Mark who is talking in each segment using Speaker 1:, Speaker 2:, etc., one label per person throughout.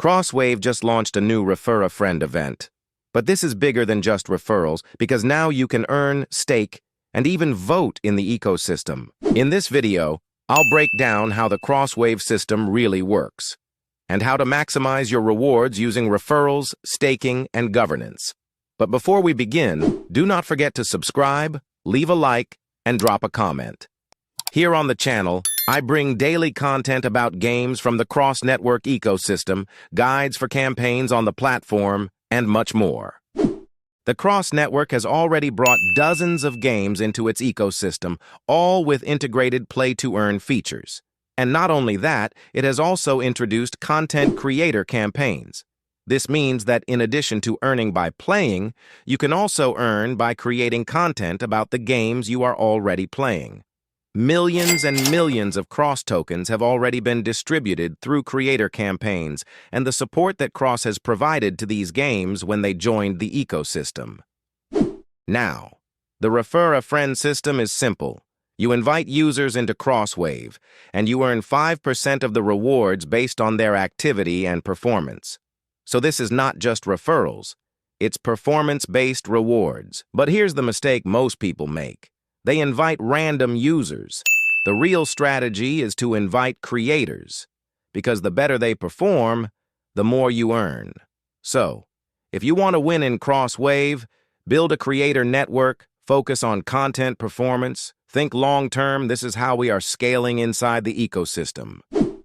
Speaker 1: Crosswave just launched a new Refer a Friend event. But this is bigger than just referrals because now you can earn, stake, and even vote in the ecosystem. In this video, I'll break down how the Crosswave system really works and how to maximize your rewards using referrals, staking, and governance. But before we begin, do not forget to subscribe, leave a like, and drop a comment. Here on the channel, I bring daily content about games from the Cross Network ecosystem, guides for campaigns on the platform, and much more. The Cross Network has already brought dozens of games into its ecosystem, all with integrated play-to-earn features. And not only that, it has also introduced content creator campaigns. This means that in addition to earning by playing, you can also earn by creating content about the games you are already playing. Millions and millions of Cross tokens have already been distributed through creator campaigns and the support that Cross has provided to these games when they joined the ecosystem. Now, the Refer a Friend system is simple. You invite users into Crosswave, and you earn 5% of the rewards based on their activity and performance. So this is not just referrals, it's performance-based rewards. But here's the mistake most people make. They invite random users. The real strategy is to invite creators, because the better they perform, the more you earn. So, if you want to win in Crosswave, build a creator network, focus on content performance, think long-term. This is how we are scaling inside the ecosystem.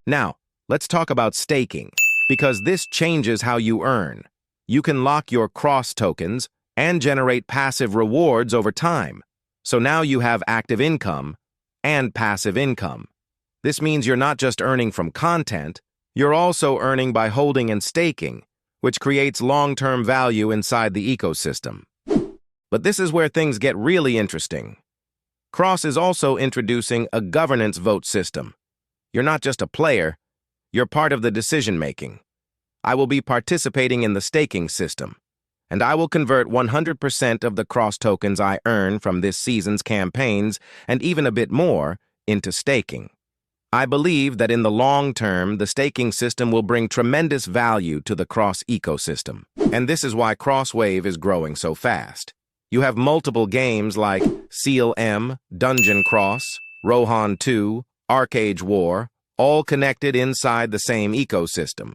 Speaker 1: Now, let's talk about staking, because this changes how you earn. You can lock your Cross tokens and generate passive rewards over time. So now you have active income and passive income. This means you're not just earning from content, you're also earning by holding and staking, which creates long-term value inside the ecosystem. But this is where things get really interesting. Cross is also introducing a governance vote system. You're not just a player, you're part of the decision-making. I will be participating in the staking system, and I will convert 100% of the Cross tokens I earn from this season's campaigns, and even a bit more, into staking. I believe that in the long term, the staking system will bring tremendous value to the Cross ecosystem. And this is why Crosswave is growing so fast. You have multiple games like Seal M, Dungeon Cross, Rohan 2, Arcade War, all connected inside the same ecosystem.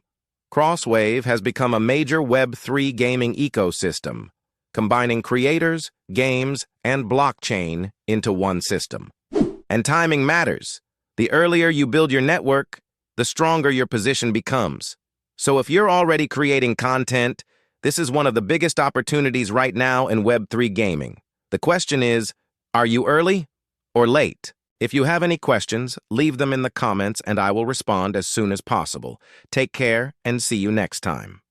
Speaker 1: Crosswave has become a major Web3 gaming ecosystem, combining creators, games, and blockchain into one system. And timing matters. The earlier you build your network, the stronger your position becomes. So if you're already creating content, this is one of the biggest opportunities right now in Web3 gaming. The question is, are you early or late? If you have any questions, leave them in the comments and I will respond as soon as possible. Take care and see you next time.